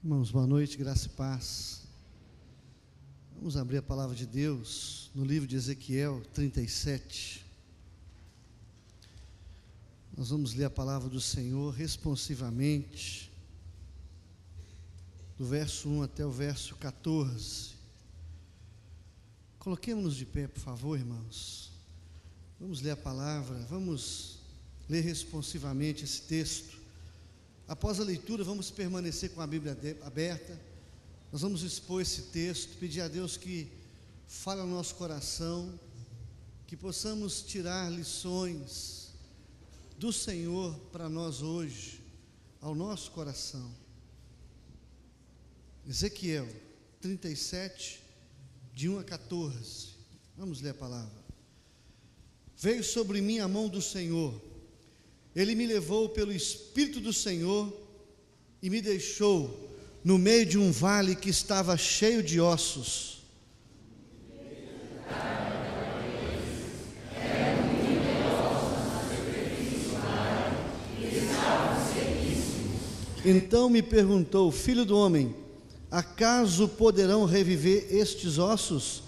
Irmãos, boa noite, graça e paz. Vamos abrir a palavra de Deus no livro de Ezequiel 37. Nós vamos ler a palavra do Senhor responsivamente, do verso 1 até o verso 14. Coloquemos-nos de pé, por favor, irmãos. Vamos ler a palavra, vamos ler responsivamente esse texto. Após a leitura, vamos permanecer com a Bíblia aberta. Nós vamos expor esse texto, pedir a Deus que fale ao nosso coração, que possamos tirar lições do Senhor para nós hoje, ao nosso coração. Ezequiel 37, de 1 a 14. Vamos ler a palavra. Veio sobre mim a mão do Senhor. Ele me levou pelo Espírito do Senhor e me deixou no meio de um vale que estava cheio de ossos. Então me perguntou: filho do homem, acaso poderão reviver estes ossos?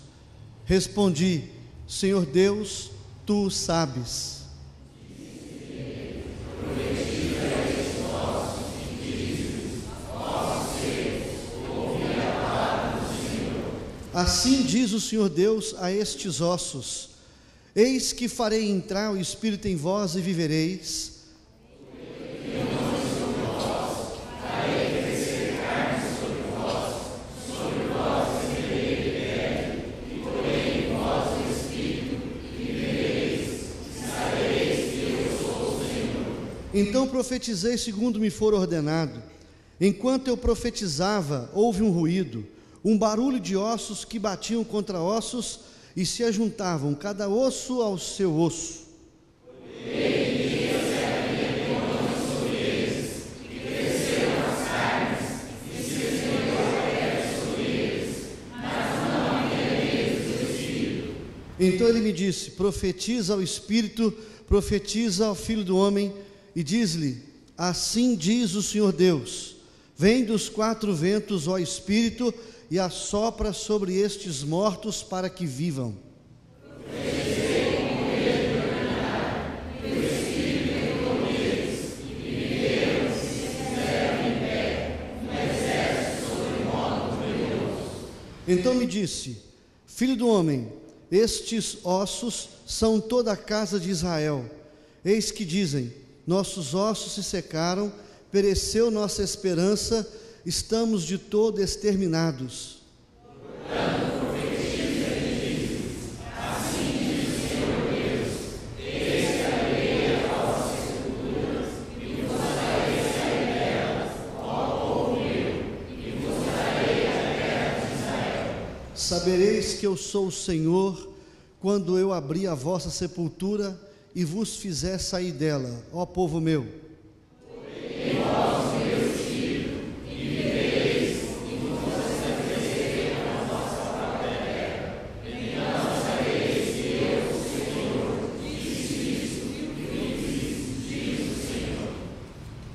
Respondi: Senhor Deus, tu o sabes. Assim diz o Senhor Deus a estes ossos: eis que farei entrar o Espírito em vós e vivereis. Então profetizei segundo me for ordenado. Enquanto eu profetizava, houve um ruído, um barulho de ossos que batiam contra ossos e se ajuntavam, cada osso ao seu osso. Então ele me disse: profetiza ao Espírito, profetiza ao Filho do Homem, e diz-lhe: assim diz o Senhor Deus: vem dos quatro ventos, ó Espírito, e assopra sobre estes mortos para que vivam. Então me disse: filho do homem, estes ossos são toda a casa de Israel. Eis que dizem: nossos ossos se secaram, pereceu nossa esperança, estamos de todo exterminados. Sabereis que eu sou o Senhor, quando eu abrir a vossa sepultura e vos fizer sair dela, ó povo meu.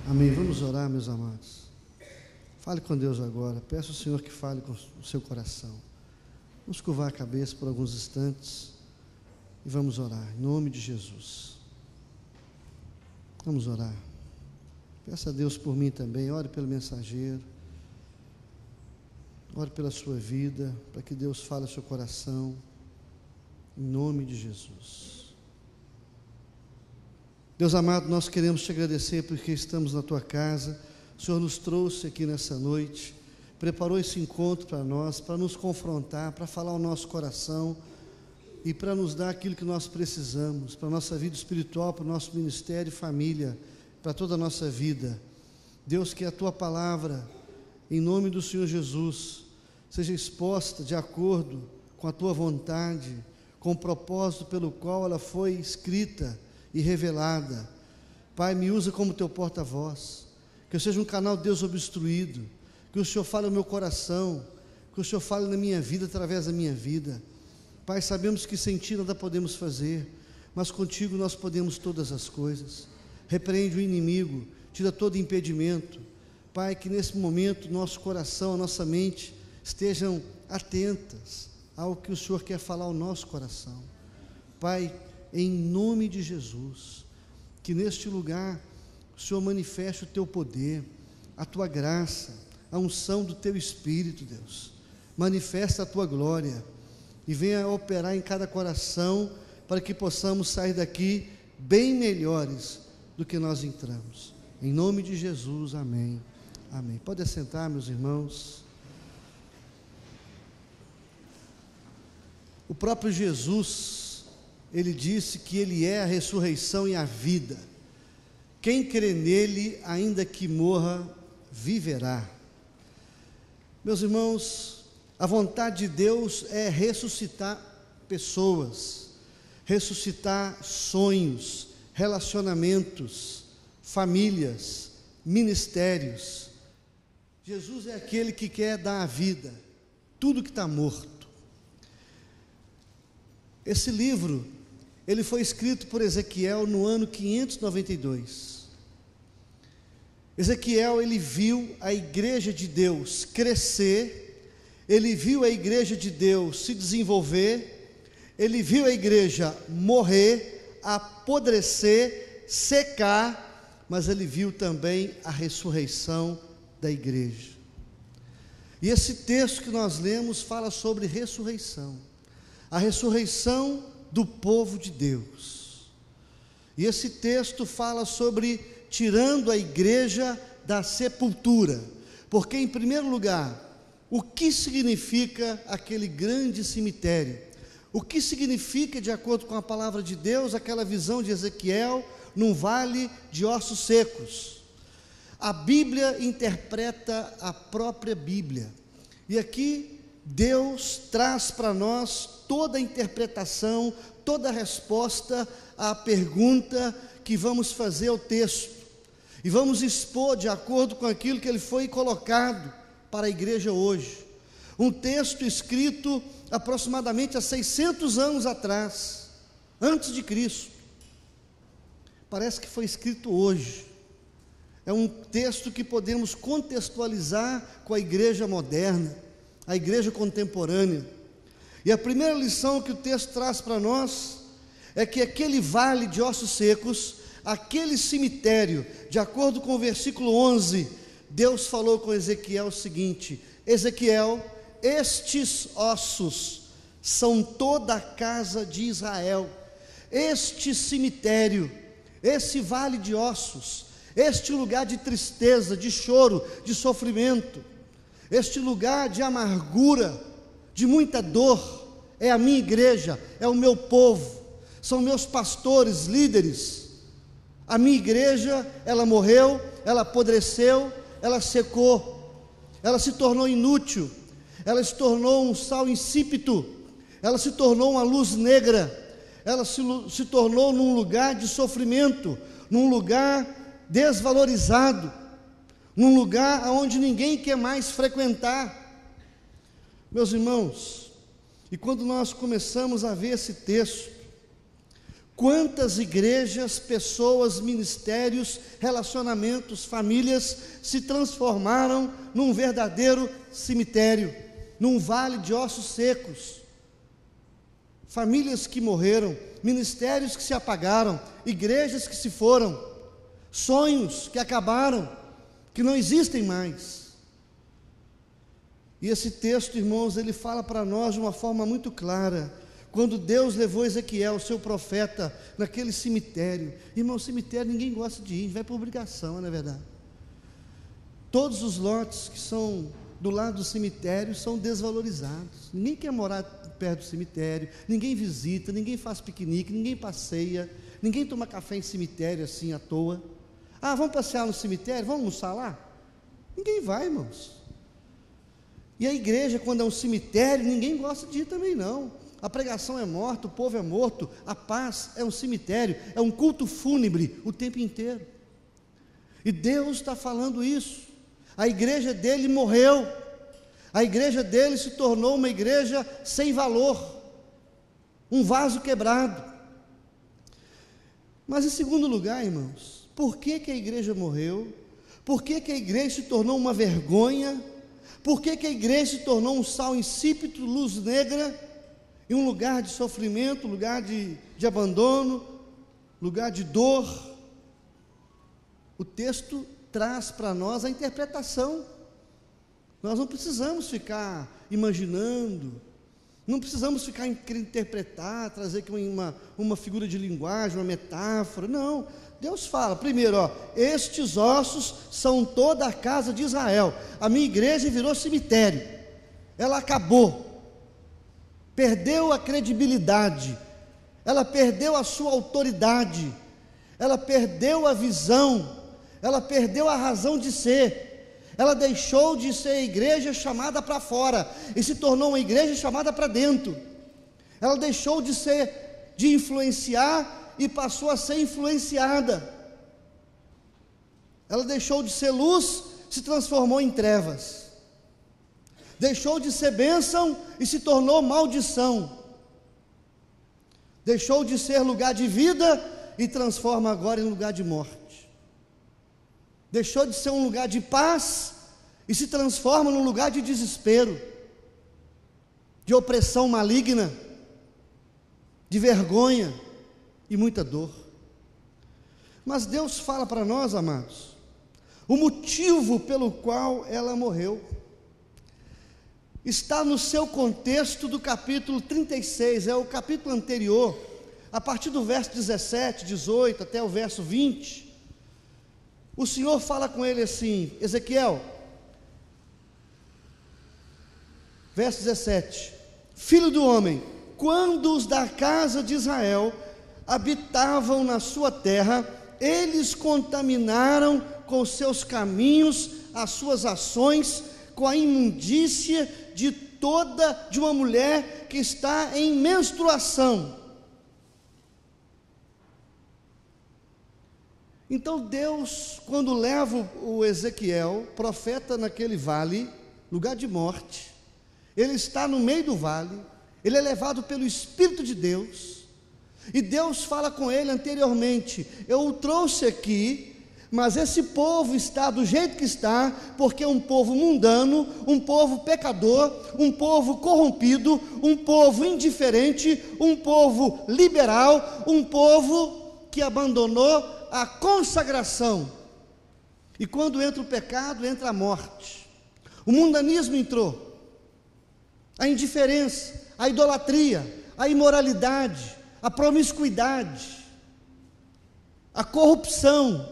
Amém. Vamos orar, meus amados. Fale com Deus agora. Peço ao Senhor que fale com o seu coração. Vamos curvar a cabeça por alguns instantes e vamos orar, em nome de Jesus. Vamos orar. Peça a Deus por mim também. Ore pelo mensageiro. Ore pela sua vida, para que Deus fale ao seu coração, em nome de Jesus. Deus amado, nós queremos te agradecer porque estamos na tua casa. O Senhor nos trouxe aqui nessa noite, preparou esse encontro para nós, para nos confrontar, para falar ao nosso coração e para nos dar aquilo que nós precisamos, para a nossa vida espiritual, para o nosso ministério e família, para toda a nossa vida. Deus, que a tua palavra, em nome do Senhor Jesus, seja exposta de acordo com a tua vontade, com o propósito pelo qual ela foi escrita e revelada. Pai, me usa como teu porta-voz, que eu seja um canal, Deus, obstruído, que o Senhor fale no meu coração, que o Senhor fale na minha vida, através da minha vida. Pai, sabemos que sem ti nada podemos fazer, mas contigo nós podemos todas as coisas. Repreende o inimigo, tira todo impedimento. Pai, que nesse momento nosso coração, a nossa mente estejam atentas ao que o Senhor quer falar ao nosso coração. Pai, em nome de Jesus, que neste lugar o Senhor manifeste o Teu poder, a Tua graça, a unção do Teu Espírito, Deus. Manifesta a Tua glória e venha operar em cada coração para que possamos sair daqui bem melhores do que nós entramos. Em nome de Jesus, amém. Amém. Pode assentar, meus irmãos. O próprio Jesus, Ele disse que Ele é a ressurreição e a vida. Quem crê nele, ainda que morra, viverá. Meus irmãos, a vontade de Deus é ressuscitar pessoas, ressuscitar sonhos, relacionamentos, famílias, ministérios. Jesus é aquele que quer dar a vida, tudo que está morto. Esse livro, ele foi escrito por Ezequiel no ano 592. Ezequiel, ele viu a igreja de Deus crescer, ele viu a igreja de Deus se desenvolver, ele viu a igreja morrer, apodrecer, secar, mas ele viu também a ressurreição da igreja. E esse texto que nós lemos fala sobre ressurreição, a ressurreição do povo de Deus. E esse texto fala sobre tirando a igreja da sepultura, porque em primeiro lugar, o que significa aquele grande cemitério? O que significa, de acordo com a palavra de Deus, aquela visão de Ezequiel num vale de ossos secos? A Bíblia interpreta a própria Bíblia, e aqui Deus traz para nós toda a interpretação, toda a resposta à pergunta que vamos fazer ao texto, e vamos expor de acordo com aquilo que ele foi colocado para a igreja hoje. Um texto escrito aproximadamente há 600 anos atrás, antes de Cristo. Parece que foi escrito hoje. É um texto que podemos contextualizar com a igreja moderna, a igreja contemporânea. E a primeira lição que o texto traz para nós é que aquele vale de ossos secos, aquele cemitério, de acordo com o versículo 11, Deus falou com Ezequiel o seguinte: Ezequiel, estes ossos são toda a casa de Israel. Este cemitério, esse vale de ossos, este lugar de tristeza, de choro, de sofrimento, este lugar de amargura, de muita dor, é a minha igreja, é o meu povo, são meus pastores, líderes. A minha igreja, ela morreu, ela apodreceu, ela secou, ela se tornou inútil, ela se tornou um sal insípido, ela se tornou uma luz negra, ela se tornou num lugar de sofrimento, num lugar desvalorizado, num lugar onde ninguém quer mais frequentar. Meus irmãos, e quando nós começamos a ver esse texto, quantas igrejas, pessoas, ministérios, relacionamentos, famílias se transformaram num verdadeiro cemitério, num vale de ossos secos. Famílias que morreram, ministérios que se apagaram, igrejas que se foram, sonhos que acabaram, que não existem mais. E esse texto, irmãos, ele fala para nós de uma forma muito clara. Quando Deus levou Ezequiel, seu profeta, naquele cemitério. Irmão, cemitério ninguém gosta de ir, a gente vai por obrigação, não é verdade? Todos os lotes que são do lado do cemitério são desvalorizados. Ninguém quer morar perto do cemitério, ninguém visita, ninguém faz piquenique, ninguém passeia, ninguém toma café em cemitério assim à toa. Ah, vamos passear no cemitério, vamos almoçar lá? Ninguém vai, irmãos. E a igreja, quando é um cemitério, ninguém gosta de ir também não. A pregação é morta, o povo é morto, a paz é um cemitério, é um culto fúnebre o tempo inteiro. E Deus está falando isso. A igreja dele morreu, a igreja dele se tornou uma igreja sem valor, um vaso quebrado. Mas em segundo lugar, irmãos, por que a igreja morreu? Por que que a igreja se tornou uma vergonha? Por que que a igreja se tornou um sal insípido, luz negra, e um lugar de sofrimento, lugar de abandono, lugar de dor? O texto traz para nós a interpretação. Nós não precisamos ficar imaginando, não precisamos ficar interpretar, trazer aqui uma figura de linguagem, uma metáfora. Não, Deus fala, primeiro, estes ossos são toda a casa de Israel. A minha igreja virou cemitério, ela acabou, perdeu a credibilidade, ela perdeu a sua autoridade, ela perdeu a visão, ela perdeu a razão de ser. Ela deixou de ser igreja chamada para fora e se tornou uma igreja chamada para dentro. Ela deixou de influenciar e passou a ser influenciada. Ela deixou de ser luz, se transformou em trevas. Deixou de ser bênção e se tornou maldição. Deixou de ser lugar de vida e transforma agora em lugar de morte. Deixou de ser um lugar de paz e se transforma num lugar de desespero, de opressão maligna, de vergonha e muita dor. Mas Deus fala para nós, amados, o motivo pelo qual ela morreu está no seu contexto do capítulo 36, é o capítulo anterior, a partir do verso 17, 18 até o verso 20. O Senhor fala com ele assim, Ezequiel, verso 17: filho do homem, quando os da casa de Israel habitavam na sua terra, eles contaminaram com seus caminhos, as suas ações, com a imundícia de uma mulher que está em menstruação. Então Deus, quando leva o Ezequiel, profeta naquele vale, lugar de morte, ele está no meio do vale, ele é levado pelo Espírito de Deus, e Deus fala com ele anteriormente: eu o trouxe aqui, mas esse povo está do jeito que está, porque é um povo mundano, um povo pecador, um povo corrompido, um povo indiferente, um povo liberal, um povo que abandonou a consagração. E quando entra o pecado, entra a morte. O mundanismo entrou, a indiferença, a idolatria, a imoralidade, a promiscuidade, a corrupção,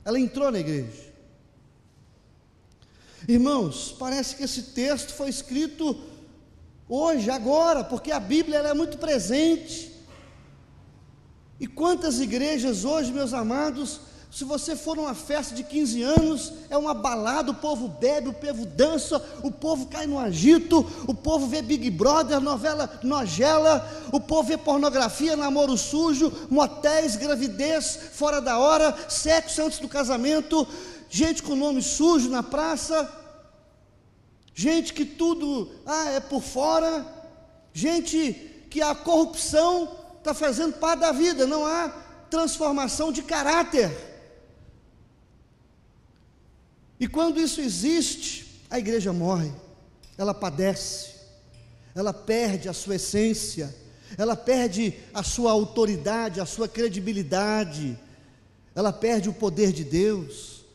ela entrou na igreja. Irmãos, parece que esse texto foi escrito hoje, agora, porque a Bíblia ela é muito presente. E quantas igrejas hoje, meus amados, se você for numa festa de 15 anos, é uma balada, o povo bebe, o povo dança, o povo cai no agito, o povo vê Big Brother, novela nojela, o povo vê pornografia, namoro sujo, motéis, gravidez fora da hora, sexo antes do casamento, gente com nome sujo na praça, gente que tudo é por fora, gente que a corrupção está fazendo parte da vida, não há transformação de caráter. E quando isso existe, a igreja morre, ela padece, ela perde a sua essência, ela perde a sua autoridade, a sua credibilidade, ela perde o poder de Deus,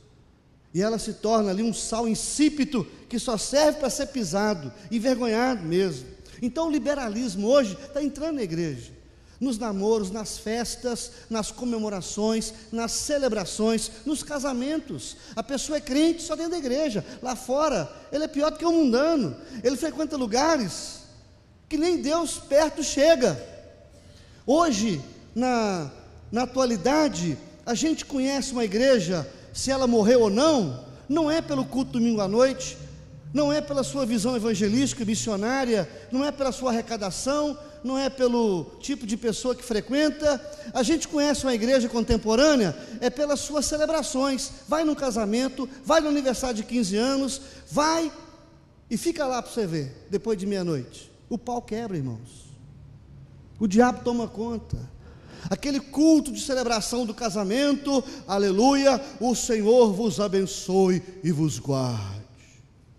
e ela se torna ali um sal insípido, que só serve para ser pisado, envergonhado mesmo. Então o liberalismo hoje está entrando na igreja, nos namoros, nas festas, nas comemorações, nas celebrações, nos casamentos. A pessoa é crente só dentro da igreja, lá fora ele é pior do que um mundano, ele frequenta lugares que nem Deus perto chega. Hoje, na atualidade, a gente conhece uma igreja, se ela morreu ou não, não é pelo culto domingo à noite, não é pela sua visão evangelística e missionária, não é pela sua arrecadação, não é pelo tipo de pessoa que frequenta. A gente conhece uma igreja contemporânea, é pelas suas celebrações. Vai num casamento, vai no aniversário de 15 anos, vai e fica lá para você ver, depois de meia-noite. O pau quebra, irmãos. O diabo toma conta. aquele culto de celebração do casamento, aleluia, o Senhor vos abençoe e vos guarde.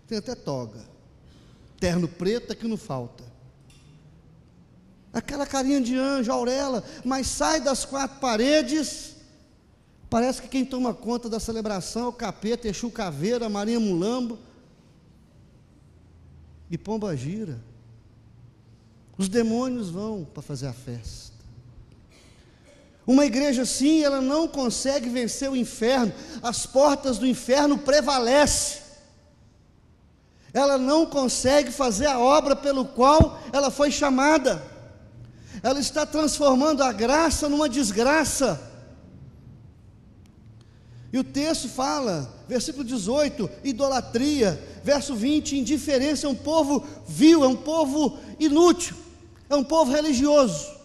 Tem até toga, terno preto é que não falta, aquela carinha de anjo, auréola, mas sai das quatro paredes, parece que quem toma conta da celebração é o capeta, Exu Caveira, Maria Mulambo e Pomba Gira. Os demônios vão para fazer a festa. Uma igreja assim, ela não consegue vencer o inferno, as portas do inferno prevalecem, ela não consegue fazer a obra pelo qual ela foi chamada, ela está transformando a graça numa desgraça. E o texto fala, versículo 18, idolatria, verso 20, indiferença, é um povo vil, é um povo inútil, é um povo religioso.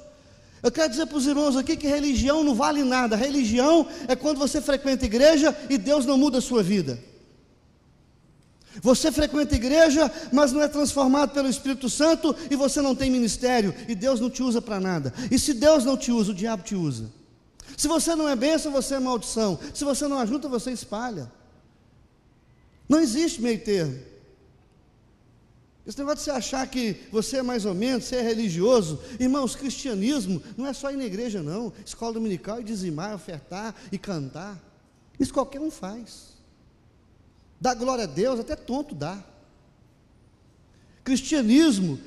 Eu quero dizer para os irmãos aqui que religião não vale nada. Religião é quando você frequenta a igreja e Deus não muda a sua vida. Você frequenta a igreja, mas não é transformado pelo Espírito Santo, e você não tem ministério, e Deus não te usa para nada. E se Deus não te usa, o diabo te usa. Se você não é bênção, você é maldição. Se você não ajuda, você espalha. Não existe meio termo. Esse negócio de você achar que você é mais ou menos, você é religioso, irmãos, cristianismo não é só ir na igreja não, escola dominical e dizimar, ofertar e cantar, isso qualquer um faz, dá glória a Deus, até tonto dá. Cristianismo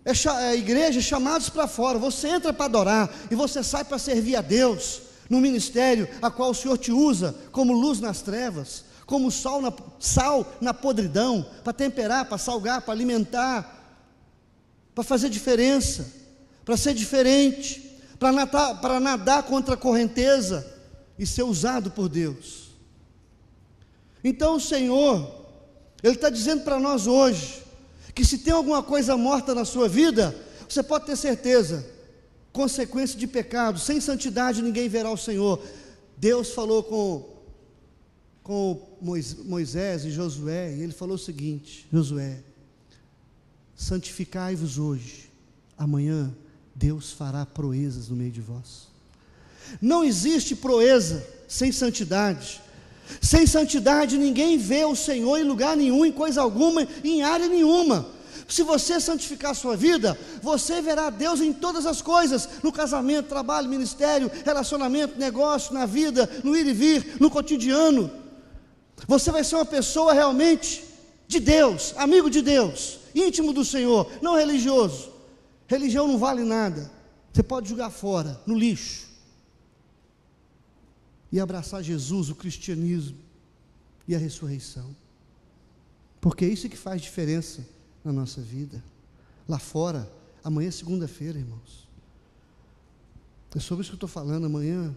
é a igreja chamados para fora, você entra para adorar, e você sai para servir a Deus, no ministério a qual o Senhor te usa, como luz nas trevas, como sal na podridão, para temperar, para salgar, para alimentar, para fazer diferença, para ser diferente, para nadar contra a correnteza e ser usado por Deus. Então o Senhor, Ele está dizendo para nós hoje, que se tem alguma coisa morta na sua vida, você pode ter certeza, consequência de pecado, sem santidade ninguém verá o Senhor. Deus falou com Moisés e Josué, e ele falou o seguinte: Josué, santificai-vos hoje, amanhã Deus fará proezas no meio de vós. Não existe proeza sem santidade. Sem santidade ninguém vê o Senhor em lugar nenhum, em coisa alguma, em área nenhuma. Se você santificar a sua vida, você verá Deus em todas as coisas, no casamento, trabalho, ministério, relacionamento, negócio, na vida, no ir e vir, no cotidiano. Você vai ser uma pessoa realmente de Deus, amigo de Deus, íntimo do Senhor, não religioso. Religião não vale nada, você pode jogar fora, no lixo, e abraçar Jesus, o cristianismo e a ressurreição, porque é isso que faz diferença na nossa vida. Lá fora, amanhã é segunda-feira, irmãos, é sobre isso que eu estou falando. Amanhã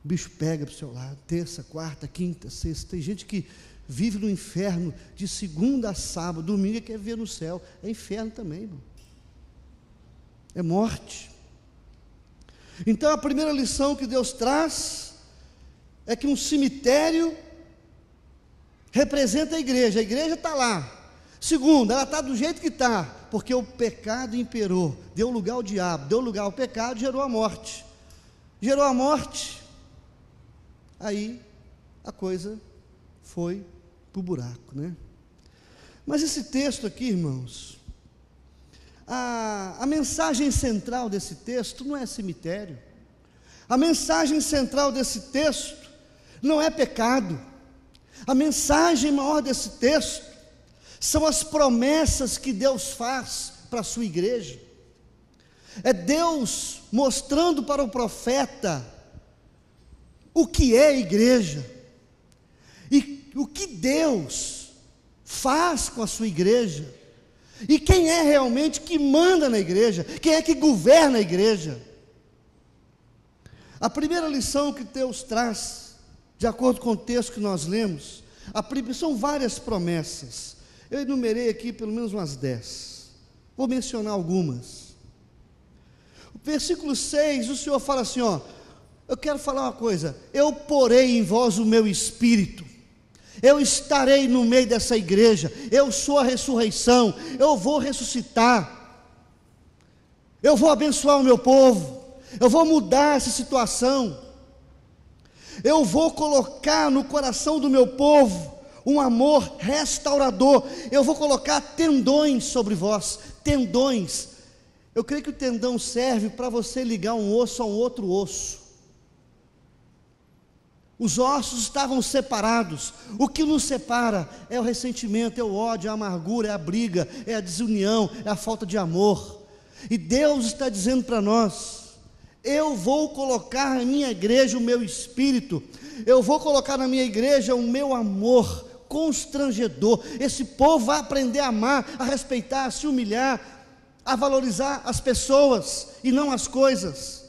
o bicho pega para o seu lado, terça, quarta, quinta, sexta. Tem gente que vive no inferno de segunda a sábado, domingo quer ver no céu, é inferno também, irmão, é morte. Então a primeira lição que Deus traz é que um cemitério representa a igreja está lá. Segundo, ela está do jeito que está, porque o pecado imperou, deu lugar ao diabo, deu lugar ao pecado, gerou a morte, aí a coisa foi para o buraco, né? Mas esse texto aqui, irmãos, a mensagem central desse texto não é cemitério, a mensagem central desse texto não é pecado, a mensagem maior desse texto são as promessas que Deus faz para a sua igreja. É Deus mostrando para o profeta o que é a igreja, e o que Deus faz com a sua igreja, e quem é realmente que manda na igreja, quem é que governa a igreja. A primeira lição que Deus traz, de acordo com o texto que nós lemos, são várias promessas. Eu enumerei aqui pelo menos umas 10, vou mencionar algumas. O versículo 6, o Senhor fala assim, eu quero falar uma coisa: eu porei em vós o meu espírito, eu estarei no meio dessa igreja, eu sou a ressurreição, eu vou ressuscitar, eu vou abençoar o meu povo, eu vou mudar essa situação, eu vou colocar no coração do meu povo um amor restaurador, eu vou colocar tendões sobre vós, tendões. Eu creio que o tendão serve para você ligar um osso a um outro osso. Os ossos estavam separados, o que nos separa é o ressentimento, é o ódio, é a amargura, é a briga, é a desunião, é a falta de amor. E Deus está dizendo para nós: eu vou colocar na minha igreja o meu espírito, eu vou colocar na minha igreja o meu amor constrangedor. Esse povo vai aprender a amar, a respeitar, a se humilhar, a valorizar as pessoas e não as coisas.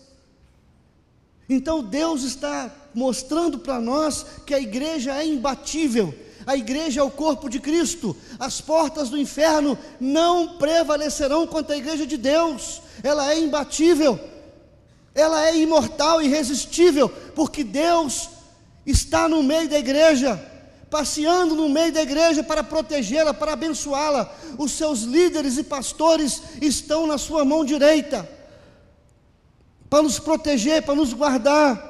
Então Deus está mostrando para nós que a igreja é imbatível, a igreja é o corpo de Cristo, as portas do inferno não prevalecerão contra a igreja de Deus, ela é imbatível, ela é imortal, irresistível, porque Deus está no meio da igreja, passeando no meio da igreja para protegê-la, para abençoá-la. Os seus líderes e pastores estão na sua mão direita, para nos proteger, para nos guardar,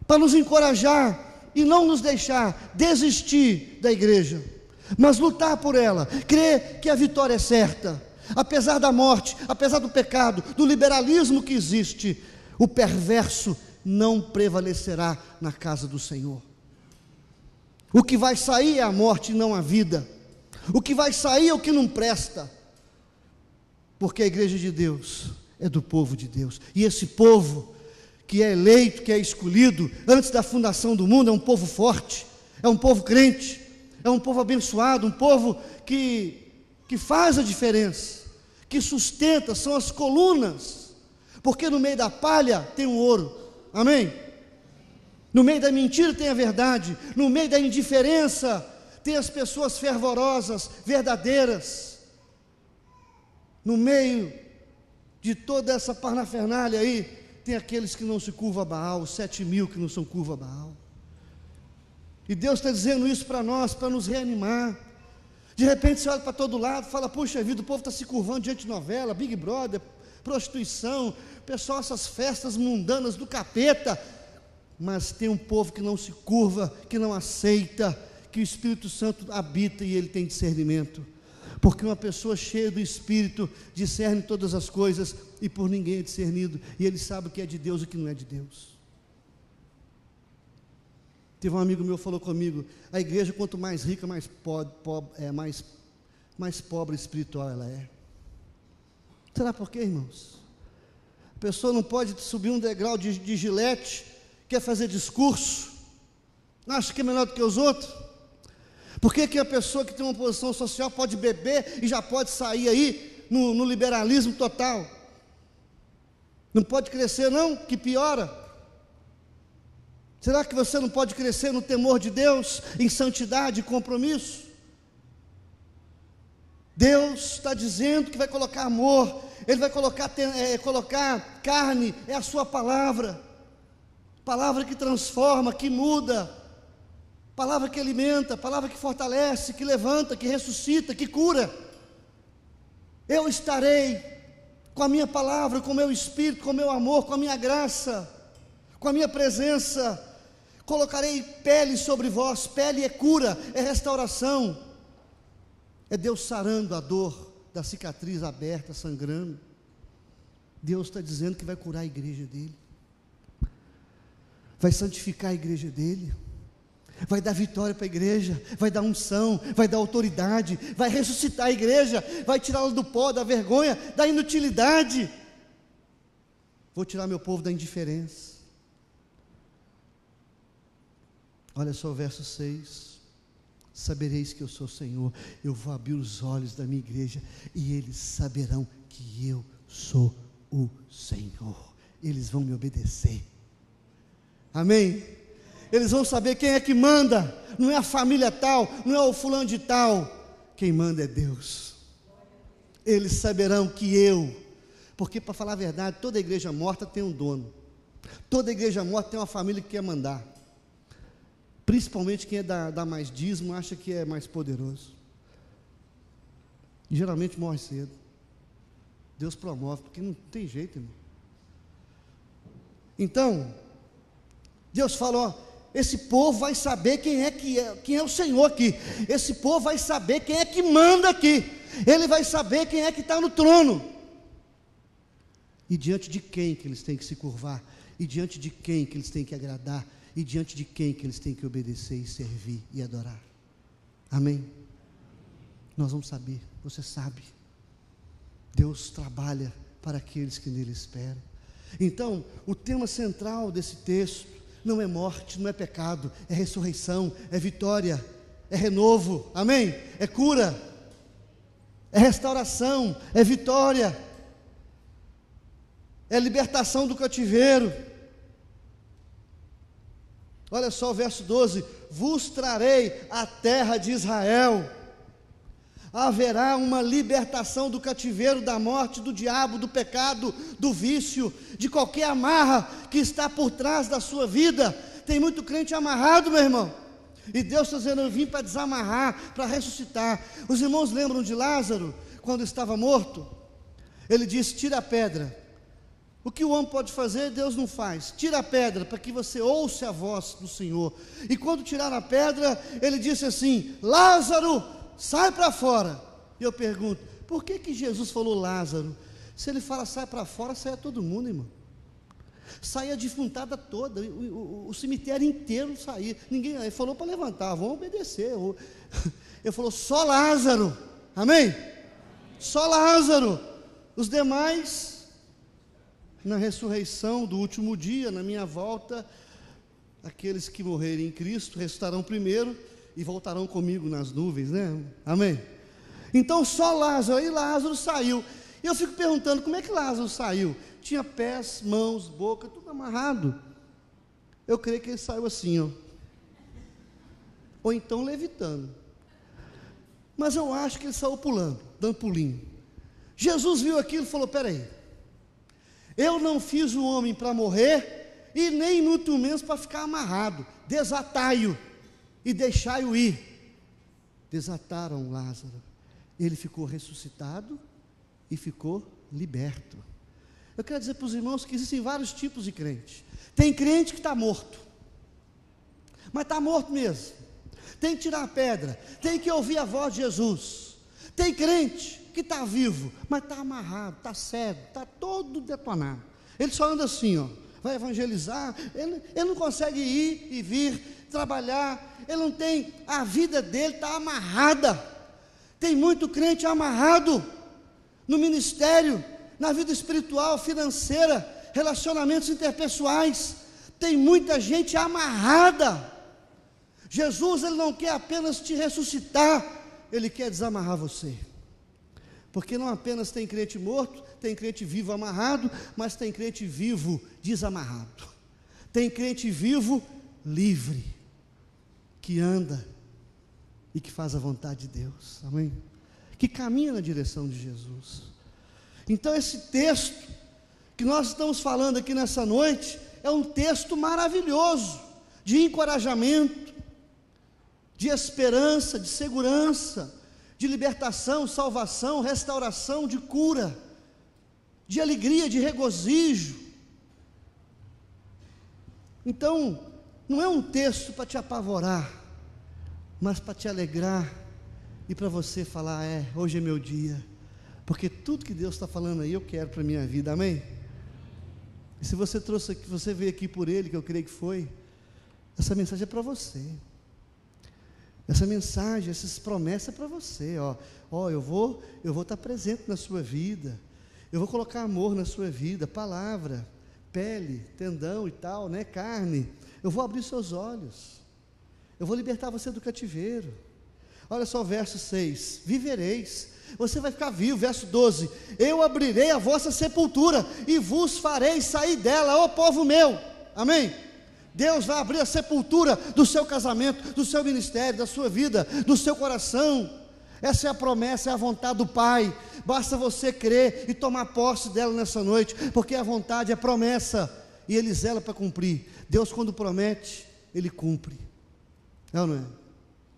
para nos encorajar e não nos deixar desistir da igreja, mas lutar por ela, crer que a vitória é certa, apesar da morte, apesar do pecado, do liberalismo que existe, o perverso não prevalecerá na casa do Senhor. O que vai sair é a morte e não a vida, o que vai sair é o que não presta, porque a igreja de Deus é do povo de Deus, e esse povo que é eleito, que é escolhido antes da fundação do mundo, é um povo forte, é um povo crente, é um povo abençoado, um povo que faz a diferença, que sustenta, são as colunas, porque no meio da palha tem o ouro, amém? No meio da mentira tem a verdade, no meio da indiferença tem as pessoas fervorosas, verdadeiras, no meio de toda essa parafernália aí, tem aqueles que não se curvam a Baal, os 7.000 que não são curva a Baal. E Deus está dizendo isso para nós, para nos reanimar. De repente você olha para todo lado, fala: puxa vida, o povo está se curvando diante de novela, Big Brother, prostituição, pessoal, essas festas mundanas do capeta. Mas tem um povo que não se curva, que não aceita, que o Espírito Santo habita e ele tem discernimento. Porque uma pessoa cheia do Espírito discerne todas as coisas e por ninguém é discernido, e ele sabe o que é de Deus e o que não é de Deus. Teve um amigo meu que falou comigo: a igreja, quanto mais rica, mais pobre espiritual ela é. Será por quê, irmãos? A pessoa não pode subir um degrau de gilete, quer fazer discurso, acha que é melhor do que os outros. Por que a pessoa que tem uma posição social pode beber e já pode sair aí no liberalismo total? Não pode crescer não, que piora. Será que você não pode crescer no temor de Deus, em santidade e compromisso? Deus está dizendo que vai colocar amor, Ele vai colocar carne, é a sua palavra que transforma, que muda, palavra que alimenta, palavra que fortalece, que levanta, que ressuscita, que cura. Eu estarei com a minha palavra, com o meu espírito, com o meu amor, com a minha graça, com a minha presença. Colocarei pele sobre vós. Pele é cura, é restauração, é Deus sarando a dor da cicatriz aberta, sangrando. Deus está dizendo que vai curar a igreja dele, vai santificar a igreja dele, vai dar vitória para a igreja, vai dar unção, vai dar autoridade, vai ressuscitar a igreja, vai tirá-la do pó, da vergonha, da inutilidade. Vou tirar meu povo da indiferença. Olha só o verso 6: sabereis que eu sou o Senhor, eu vou abrir os olhos da minha igreja, e eles saberão que eu sou o Senhor, eles vão me obedecer, amém? Eles vão saber quem é que manda, não é a família tal, não é o fulano de tal, quem manda é Deus. Eles saberão que porque, para falar a verdade, toda igreja morta tem um dono, toda igreja morta tem uma família que quer mandar, principalmente quem dá mais dízimo, acha que é mais poderoso, e geralmente morre cedo. Deus promove, porque não tem jeito, irmão. Então, Deus falou, ó, esse povo vai saber quem é o Senhor aqui, esse povo vai saber quem é que manda aqui, ele vai saber quem é que está no trono, e diante de quem que eles têm que se curvar, e diante de quem que eles têm que agradar, e diante de quem que eles têm que obedecer e servir e adorar. Amém? Nós vamos saber, você sabe, Deus trabalha para aqueles que nele esperam. Então, o tema central desse texto não é morte, não é pecado, é ressurreição, é vitória, é renovo, amém? É cura, é restauração, é vitória, é libertação do cativeiro. Olha só o verso 12: vos trarei a terra de Israel. Haverá uma libertação do cativeiro, da morte, do diabo, do pecado, do vício, de qualquer amarra que está por trás da sua vida. Tem muito crente amarrado, meu irmão, e Deus está dizendo, eu vim para desamarrar, para ressuscitar. Os irmãos lembram de Lázaro, quando estava morto? Ele disse, tira a pedra. O que o homem pode fazer, Deus não faz. Tira a pedra, para que você ouça a voz do Senhor. E quando tiraram a pedra, ele disse assim, Lázaro, sai para fora. E eu pergunto, por que Jesus falou Lázaro? Se ele fala sai para fora, saia todo mundo, irmão. Saia a defuntada toda, o cemitério inteiro saía. Ninguém, ele falou para levantar, vão obedecer. Ele falou só Lázaro, amém? Só Lázaro. Os demais, na ressurreição do último dia, na minha volta, aqueles que morrerem em Cristo ressuscitarão primeiro e voltarão comigo nas nuvens, né? Amém? Então só Lázaro, aí Lázaro saiu. E eu fico perguntando, como é que Lázaro saiu? Tinha pés, mãos, boca, tudo amarrado. Eu creio que ele saiu assim, ó. Ou então levitando. Mas eu acho que ele saiu pulando, dando pulinho. Jesus viu aquilo e falou, peraí, eu não fiz o homem para morrer, e nem muito menos para ficar amarrado. Desatai-o e deixai-o ir. Desataram Lázaro. Ele ficou ressuscitado e ficou liberto. Eu quero dizer para os irmãos que existem vários tipos de crente. Tem crente que está morto, mas está morto mesmo. Tem que tirar a pedra, tem que ouvir a voz de Jesus. Tem crente que está vivo, mas está amarrado, está cego, está todo detonado. Ele só anda assim, ó, vai evangelizar, ele não consegue ir e vir, trabalhar, ele não tem, a vida dele está amarrada. Tem muito crente amarrado no ministério, na vida espiritual, financeira, relacionamentos interpessoais. Tem muita gente amarrada. Jesus, ele não quer apenas te ressuscitar, ele quer desamarrar você. Porque não apenas tem crente morto, tem crente vivo amarrado, mas tem crente vivo desamarrado. Tem crente vivo livre, que anda e que faz a vontade de Deus, amém? Que caminha na direção de Jesus. Então esse texto que nós estamos falando aqui nessa noite, é um texto maravilhoso, de encorajamento, de esperança, de segurança, de libertação, salvação, restauração, de cura, de alegria, de regozijo. Então, não é um texto para te apavorar, mas para te alegrar, e para você falar, hoje é meu dia, porque tudo que Deus está falando aí, eu quero para a minha vida, amém? E se você trouxe aqui, você veio aqui por Ele, que eu creio que foi, essa mensagem é para você. Essa mensagem, essas promessas é para você, eu vou estar presente na sua vida, eu vou colocar amor na sua vida, palavra, pele, tendão e tal, né, carne, eu vou abrir seus olhos, eu vou libertar você do cativeiro. Olha só o verso 6, vivereis, você vai ficar vivo. Verso 12, eu abrirei a vossa sepultura, e vos farei sair dela, ó povo meu, amém? Deus vai abrir a sepultura do seu casamento, do seu ministério, da sua vida, do seu coração. Essa é a promessa, é a vontade do Pai. Basta você crer e tomar posse dela nessa noite, porque a vontade é promessa, e Ele zela para cumprir. Deus, quando promete, Ele cumpre, é ou não é?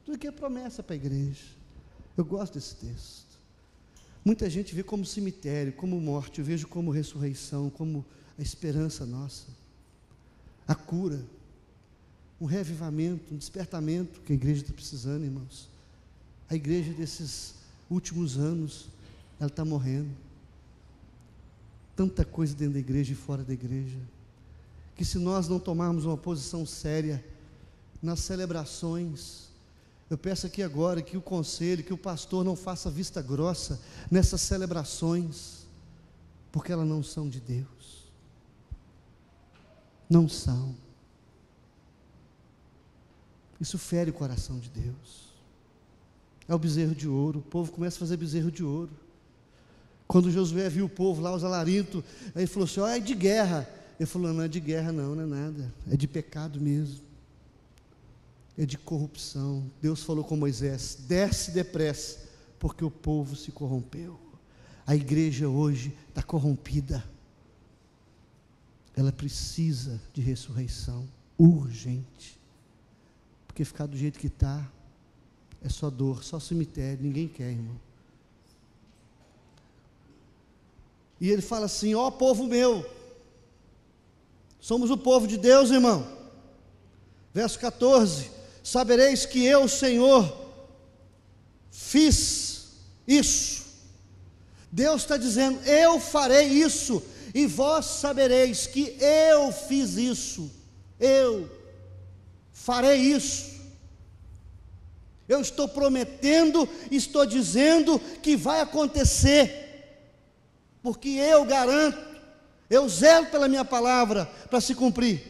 Tudo que é promessa para a igreja. Eu gosto desse texto. Muita gente vê como cemitério, como morte, eu vejo como ressurreição, como a esperança nossa. a cura, um reavivamento, um despertamento que a igreja está precisando, irmãos. A igreja desses últimos anos, ela está morrendo. Tanta coisa dentro da igreja e fora da igreja, que se nós não tomarmos uma posição séria nas celebrações, eu peço aqui agora que o conselho, que o pastor não faça vista grossa nessas celebrações, porque elas não são de Deus, não são. Isso fere o coração de Deus. É o bezerro de ouro, o povo começa a fazer bezerro de ouro. Quando Josué viu o povo lá, os alarintos, aí ele falou assim: ó, é de guerra. Ele falou: não é de guerra não, não é nada, é de pecado mesmo, é de corrupção. Deus falou com Moisés: desce depressa, porque o povo se corrompeu. A igreja hoje está corrompida, ela precisa de ressurreição, urgente, porque ficar do jeito que está, é só dor, só cemitério, ninguém quer, irmão. E ele fala assim: ó povo meu, somos o povo de Deus, irmão. Verso 14: sabereis que eu, Senhor, fiz isso. Deus está dizendo: eu farei isso, e vós sabereis que eu fiz isso, eu farei isso. Eu estou prometendo, estou dizendo que vai acontecer, porque eu garanto, eu zelo pela minha palavra para se cumprir.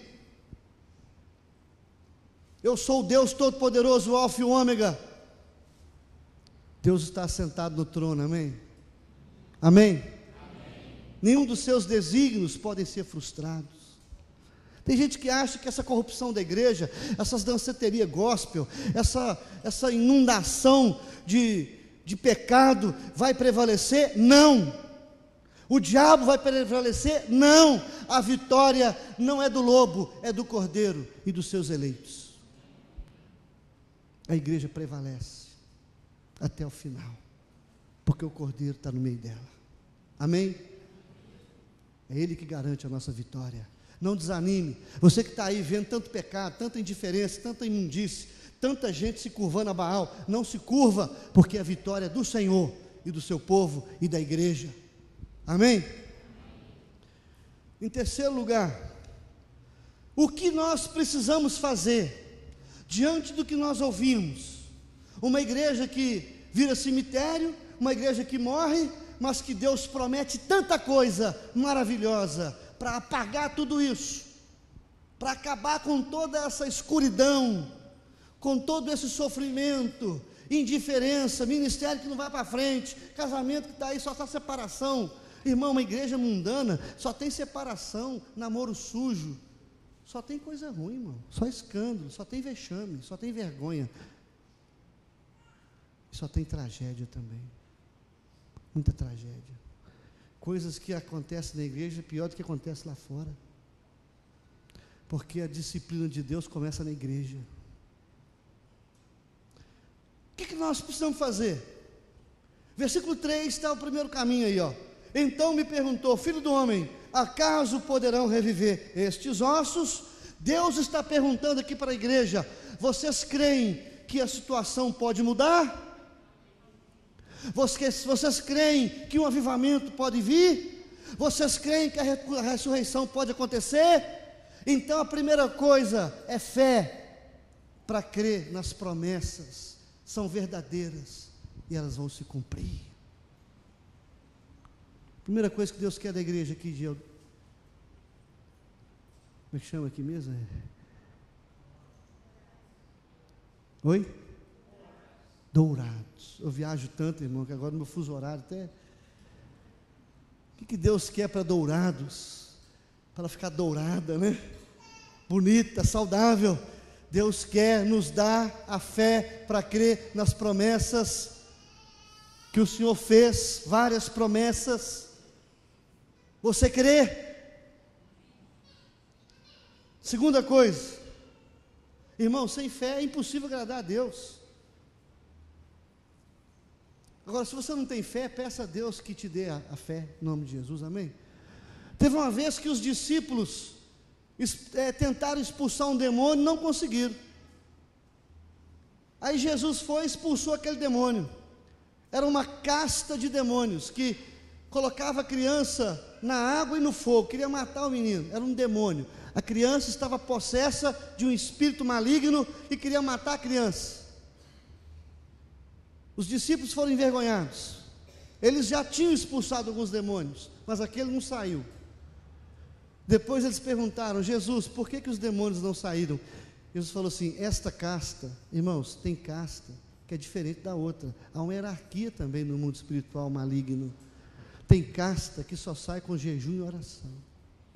Eu sou o Deus Todo-Poderoso, o Alfa e o Ômega. Deus está sentado no trono, amém? Amém? Amém. Nenhum dos seus desígnios podem ser frustrados. Tem gente que acha que essa corrupção da igreja, essas danceterias gospel, essa inundação de pecado vai prevalecer? Não. O diabo vai prevalecer? Não. A vitória não é do lobo, é do cordeiro e dos seus eleitos. A igreja prevalece até o final, porque o cordeiro está no meio dela. Amém? É ele que garante a nossa vitória. Não desanime. Você que está aí vendo tanto pecado, tanta indiferença, tanta imundície, tanta gente se curvando a Baal, não se curva, porque a vitória é do Senhor e do seu povo e da igreja. Amém? Em terceiro lugar, o que nós precisamos fazer diante do que nós ouvimos? Uma igreja que vira cemitério, uma igreja que morre, mas que Deus promete tanta coisa maravilhosa para apagar tudo isso, para acabar com toda essa escuridão, com todo esse sofrimento, indiferença, ministério que não vai para frente, casamento que está aí, só está separação. Irmão, uma igreja mundana só tem separação, namoro sujo, só tem coisa ruim, irmão, só escândalo, só tem vexame, só tem vergonha, só tem tragédia também, muita tragédia. Coisas que acontecem na igreja pior do que acontece lá fora, porque a disciplina de Deus começa na igreja. O que nós precisamos fazer? Versículo 3 está o primeiro caminho aí, ó. Então me perguntou: filho do homem, acaso poderão reviver estes ossos? Deus está perguntando aqui para a igreja: vocês creem que a situação pode mudar? Vocês creem que um avivamento pode vir? Vocês creem que a ressurreição pode acontecer? Então a primeira coisa é fé, para crer nas promessas, são verdadeiras e elas vão se cumprir. Primeira coisa que Deus quer da igreja aqui, como é que chama aqui mesmo? Oi? Dourados. Eu viajo tanto, irmão, que agora no meu fuso horário até... O que Deus quer para Dourados? Para ficar dourada, né? Bonita, saudável. Deus quer nos dar a fé para crer nas promessas que o Senhor fez, várias promessas. Você crê? Segunda coisa, irmão, sem fé é impossível agradar a Deus. Agora, se você não tem fé, peça a Deus que te dê a fé, em nome de Jesus, amém? Teve uma vez que os discípulos tentaram expulsar um demônio, não conseguiram. Aí Jesus foi e expulsou aquele demônio. Era uma casta de demônios que colocava a criança na água e no fogo, queria matar o menino, era um demônio. A criança estava possessa de um espírito maligno e queria matar a criança. Os discípulos foram envergonhados. Eles já tinham expulsado alguns demônios, mas aquele não saiu. Depois eles perguntaram: Jesus, por que os demônios não saíram? Jesus falou assim: esta casta, irmãos, tem casta que é diferente da outra. Há uma hierarquia também no mundo espiritual maligno. Tem casta que só sai com jejum e oração.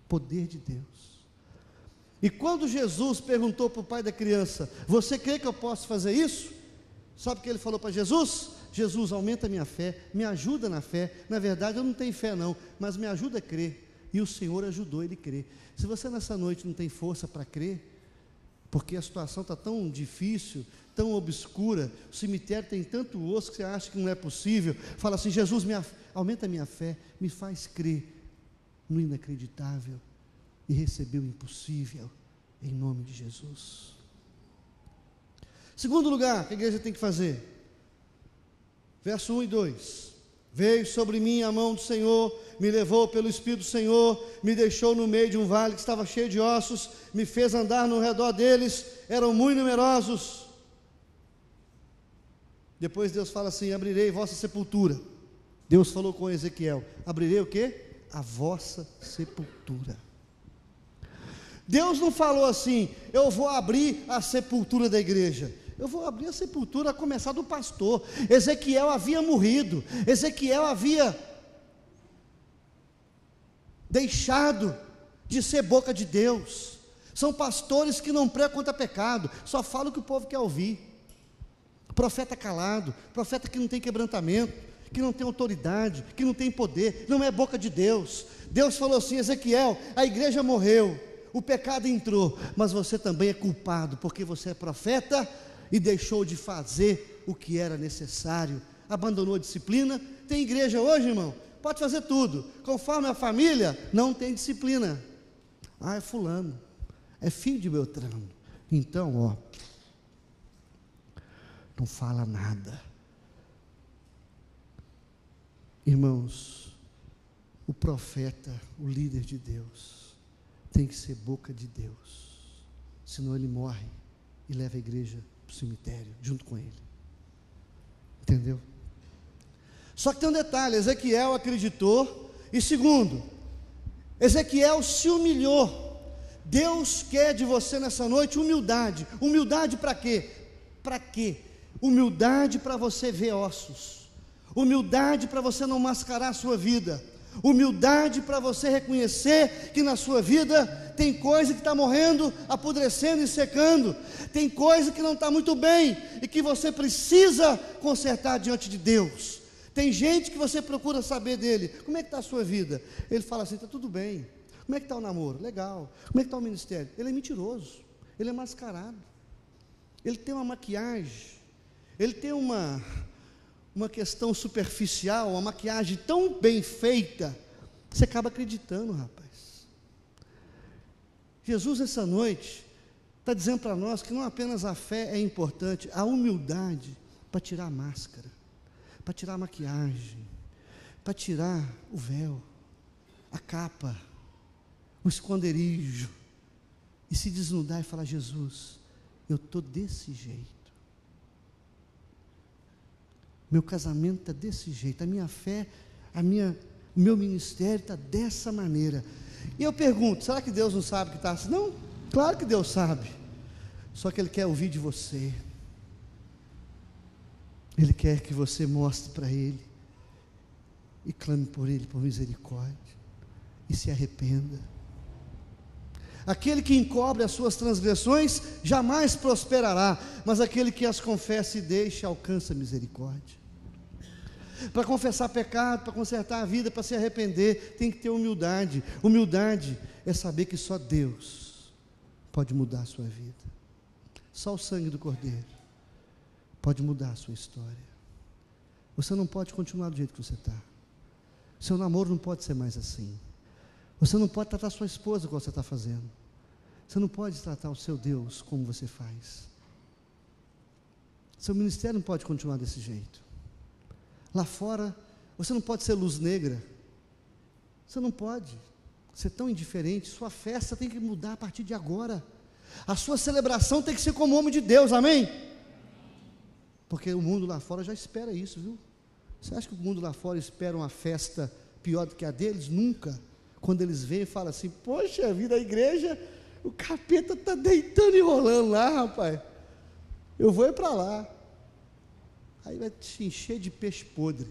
Poder de Deus. E quando Jesus perguntou para o pai da criança: você crê que eu posso fazer isso? Sabe o que ele falou para Jesus? Jesus, aumenta a minha fé, me ajuda na fé. Na verdade eu não tenho fé não, mas me ajuda a crer. E o Senhor ajudou ele a crer. Se você nessa noite não tem força para crer, porque a situação está tão difícil, tão obscura, o cemitério tem tanto osso que você acha que não é possível, fala assim: Jesus, aumenta a minha fé, me faz crer no inacreditável e receber o impossível, em nome de Jesus. Segundo lugar que a igreja tem que fazer, verso 1 e 2: veio sobre mim a mão do Senhor, me levou pelo Espírito do Senhor, me deixou no meio de um vale que estava cheio de ossos, me fez andar no redor deles, eram muito numerosos. Depois Deus fala assim: abrirei vossa sepultura. Deus falou com Ezequiel: abrirei o quê? A vossa sepultura. Deus não falou assim: eu vou abrir a sepultura da igreja. Eu vou abrir a sepultura a começar do pastor. Ezequiel havia morrido, Ezequiel havia deixado de ser boca de Deus. São pastores que não pregam contra pecado, só falam o que o povo quer ouvir. Profeta calado, profeta que não tem quebrantamento, que não tem autoridade, que não tem poder, não é boca de Deus. Deus falou assim: Ezequiel, a igreja morreu, o pecado entrou, mas você também é culpado, porque você é profeta e deixou de fazer o que era necessário, abandonou a disciplina. Tem igreja hoje, irmão, pode fazer tudo, conforme a família, não tem disciplina. É fulano, é filho de Beltrano, então não fala nada. Irmãos, o profeta, o líder de Deus, tem que ser boca de Deus, senão ele morre e leva a igreja para o cemitério, junto com ele. Entendeu? Só que tem um detalhe: Ezequiel acreditou, e segundo, Ezequiel se humilhou. Deus quer de você nessa noite humildade. Humildade para quê? Para quê? Humildade para você ver ossos, humildade para você não mascarar a sua vida, humildade para você reconhecer que na sua vida tem coisa que está morrendo, apodrecendo e secando, tem coisa que não está muito bem e que você precisa consertar diante de Deus. Tem gente que você procura saber dele: como é que está a sua vida? Ele fala assim: está tudo bem. Como é que está o namoro? Legal. Como é que está o ministério? Ele é mentiroso, ele é mascarado, ele tem uma maquiagem, ele tem uma questão superficial, uma maquiagem tão bem feita, você acaba acreditando, rapaz. Jesus essa noite está dizendo para nós que não apenas a fé é importante, a humildade para tirar a máscara, para tirar a maquiagem, para tirar o véu, a capa, o esconderijo, e se desnudar e falar: Jesus, eu estou desse jeito, meu casamento está desse jeito, a minha fé, o meu ministério está dessa maneira. E eu pergunto: será que Deus não sabe que está assim? Não, claro que Deus sabe, só que Ele quer ouvir de você. Ele quer que você mostre para Ele e clame por Ele, por misericórdia, e se arrependa. Aquele que encobre as suas transgressões jamais prosperará, mas aquele que as confessa e deixa alcança misericórdia. Para confessar pecado, para consertar a vida, para se arrepender, tem que ter humildade. Humildade é saber que só Deus pode mudar a sua vida. Só o sangue do Cordeiro pode mudar a sua história. Você não pode continuar do jeito que você está. Seu namoro não pode ser mais assim. Você não pode tratar sua esposa como você está fazendo. Você não pode tratar o seu Deus como você faz. Seu ministério não pode continuar desse jeito. Lá fora, você não pode ser luz negra. Você não pode ser tão indiferente. Sua festa tem que mudar a partir de agora. A sua celebração tem que ser como homem de Deus, amém? Porque o mundo lá fora já espera isso, viu? Você acha que o mundo lá fora espera uma festa pior do que a deles? Nunca. Quando eles vêm e falam assim, poxa vida, a igreja, o capeta está deitando e rolando lá, rapaz. Eu vou ir para lá. Aí vai te encher de peixe podre.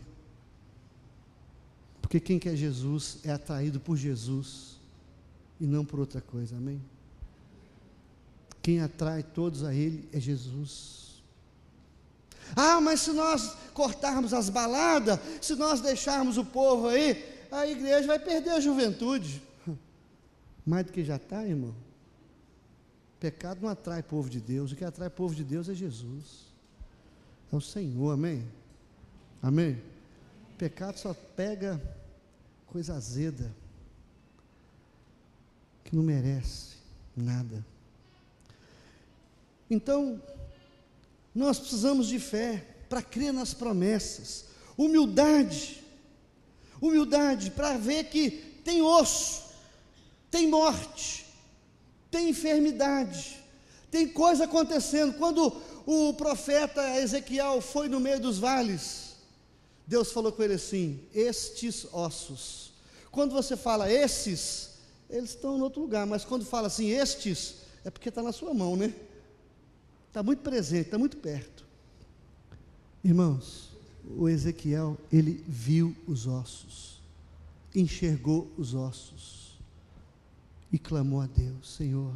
Porque quem quer Jesus é atraído por Jesus e não por outra coisa, amém? Quem atrai todos a Ele é Jesus. Ah, mas se nós cortarmos as baladas, se nós deixarmos o povo aí, a igreja vai perder a juventude. Mais do que já está, irmão. Pecado não atrai povo de Deus, o que atrai povo de Deus é Jesus. É o Senhor, amém? Amém? Pecado só pega coisa azeda, que não merece nada. Então, nós precisamos de fé para crer nas promessas, humildade para ver que tem osso, tem morte, tem enfermidade, tem coisa acontecendo. Quando o profeta Ezequiel foi no meio dos vales, Deus falou com ele assim, estes ossos. Quando você fala esses, eles estão em outro lugar, mas quando fala assim, estes, é porque está na sua mão, né? Está muito presente, está muito perto. Irmãos, o Ezequiel, ele viu os ossos, enxergou os ossos e clamou a Deus, Senhor,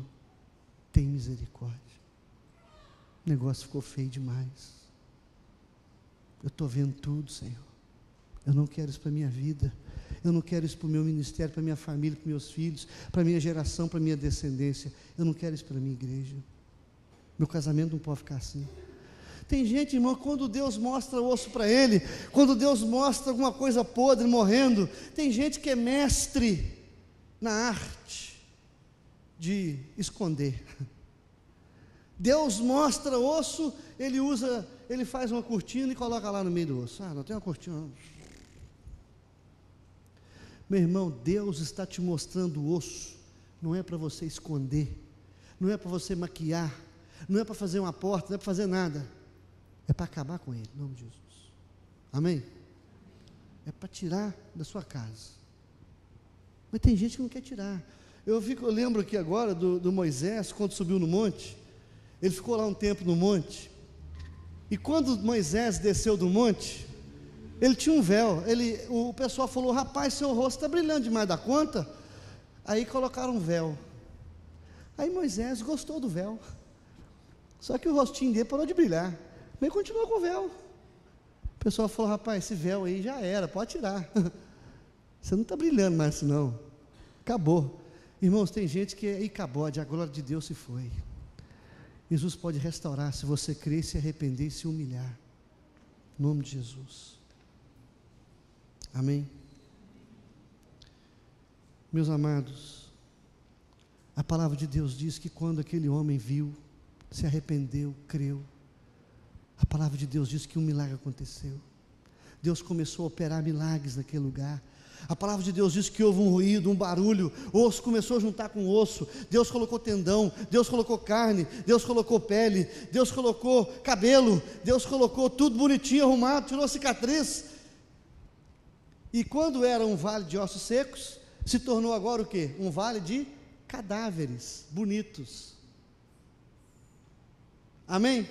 tem misericórdia. O negócio ficou feio demais. Eu estou vendo tudo, Senhor. Eu não quero isso para a minha vida. Eu não quero isso para o meu ministério, para a minha família, para os meus filhos, para a minha geração, para a minha descendência. Eu não quero isso para a minha igreja. Meu casamento não pode ficar assim. Tem gente, irmão, quando Deus mostra osso para ele, quando Deus mostra alguma coisa podre morrendo, tem gente que é mestre na arte de esconder. Deus mostra osso, ele faz uma cortina e coloca lá no meio do osso. Ah, não tem uma cortina não. Meu irmão, Deus está te mostrando o osso, não é para você esconder, não é para você maquiar, não é para fazer uma porta, não é para fazer nada, é para acabar com ele, em nome de Jesus, amém? É para tirar da sua casa, mas tem gente que não quer tirar. Eu lembro aqui agora do Moisés, quando subiu no monte, ele ficou lá um tempo no monte, e quando Moisés desceu do monte, ele tinha um véu, o pessoal falou, rapaz, seu rosto está brilhando demais da conta, aí colocaram um véu, aí Moisés gostou do véu, só que o rostinho dele parou de brilhar, mas continuou com o véu. O pessoal falou, rapaz, esse véu aí já era, pode tirar, você não está brilhando mais assim não, acabou. Irmãos, tem gente que é icabode, a glória de Deus se foi. Jesus pode restaurar, se você crer, se arrepender e se humilhar, em nome de Jesus, amém? Meus amados, a palavra de Deus diz que quando aquele homem viu, se arrependeu, creu, a palavra de Deus diz que um milagre aconteceu. Deus começou a operar milagres naquele lugar. A palavra de Deus diz que houve um ruído, um barulho, o osso começou a juntar com o osso, Deus colocou tendão, Deus colocou carne, Deus colocou pele, Deus colocou cabelo, Deus colocou tudo bonitinho, arrumado, tirou cicatriz. E quando era um vale de ossos secos, se tornou agora o quê? Um vale de cadáveres bonitos. Amém?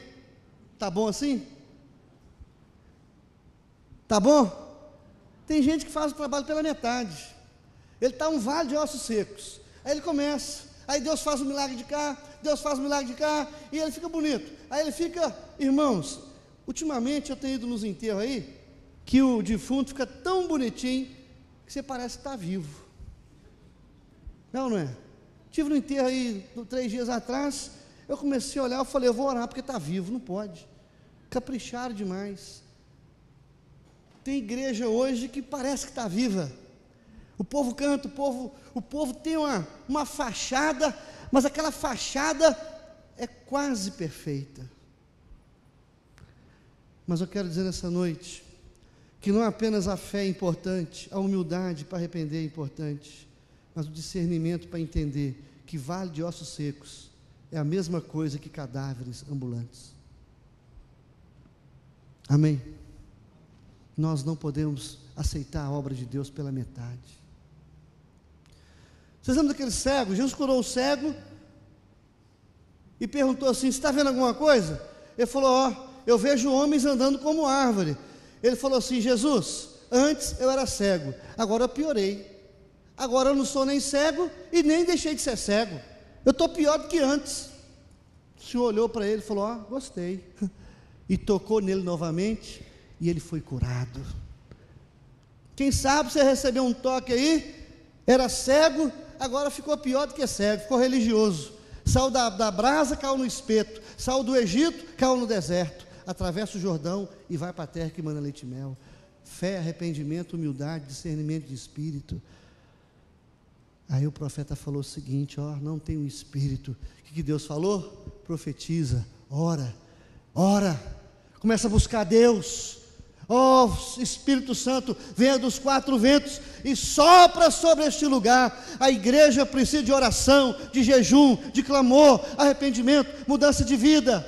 Tá bom assim? Tá bom? Tem gente que faz o trabalho pela metade. Ele está um vale de ossos secos. Aí ele começa. Aí Deus faz um milagre de cá, Deus faz um milagre de cá, e ele fica bonito. Aí ele fica, irmãos, ultimamente eu tenho ido nos enterros aí, que o defunto fica tão bonitinho, que você parece que está vivo. Não é? Tive no enterro aí 3 dias atrás, eu comecei a olhar, eu falei, eu vou orar porque está vivo, não pode. Capricharam demais. Tem igreja hoje que parece que está viva. O povo canta, o povo tem uma fachada, mas aquela fachada é quase perfeita. Mas eu quero dizer nessa noite, que não apenas a fé é importante, a humildade para arrepender é importante, mas o discernimento para entender que vale de ossos secos é a mesma coisa que cadáveres ambulantes. Amém? Nós não podemos aceitar a obra de Deus pela metade. Vocês lembram daquele cego? Jesus curou o cego e perguntou assim: você está vendo alguma coisa? Ele falou: eu vejo homens andando como árvore. Ele falou assim: Jesus, antes eu era cego, agora eu piorei. Agora eu não sou nem cego e nem deixei de ser cego. Eu estou pior do que antes. O Senhor olhou para ele e falou: gostei. E tocou nele novamente e ele foi curado. Quem sabe você recebeu um toque aí, era cego, agora ficou pior do que cego, ficou religioso. Saiu da brasa, caiu no espeto. Saiu do Egito, caiu no deserto. Atravessa o Jordão e vai para a terra que manda leite e mel. Fé, arrependimento, humildade, discernimento de espírito. Aí o profeta falou o seguinte: não tem um espírito. O que Deus falou? Profetiza, ora, começa a buscar Deus. Espírito Santo, venha dos quatro ventos e sopra sobre este lugar. A igreja precisa de oração, de jejum, de clamor, arrependimento, mudança de vida.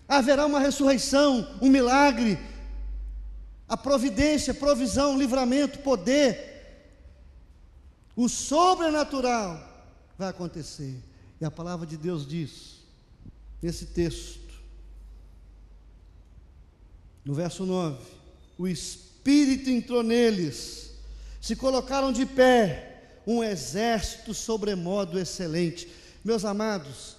Haverá uma ressurreição, um milagre, a providência, provisão, livramento, poder. O sobrenatural vai acontecer. E a palavra de Deus diz, nesse texto, no verso 9: o Espírito entrou neles, se colocaram de pé, um exército sobremodo excelente. Meus amados,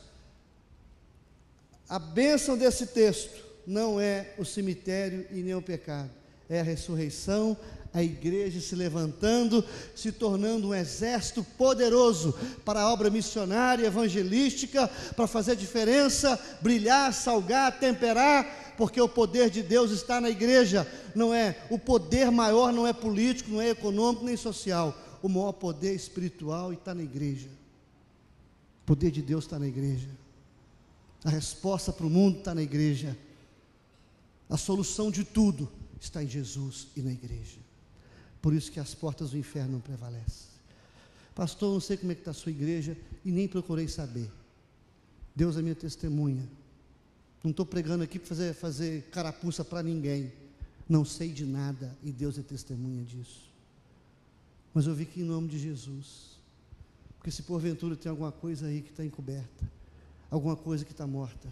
a bênção desse texto não é o cemitério e nem o pecado, é a ressurreição, a igreja se levantando, se tornando um exército poderoso para a obra missionária, evangelística, para fazer diferença, brilhar, salgar, temperar, porque o poder de Deus está na igreja. Não é, o poder maior não é político, não é econômico, nem social. O maior poder espiritual está na igreja. O poder de Deus está na igreja. A resposta para o mundo está na igreja. A solução de tudo está em Jesus e na igreja. Por isso que as portas do inferno não prevalecem. Pastor, não sei como é que está a sua igreja e nem procurei saber. Deus é minha testemunha. Não estou pregando aqui para fazer carapuça para ninguém. Não sei de nada e Deus é testemunha disso. Mas eu vi que em nome de Jesus, porque se porventura tem alguma coisa aí que está encoberta, alguma coisa que está morta,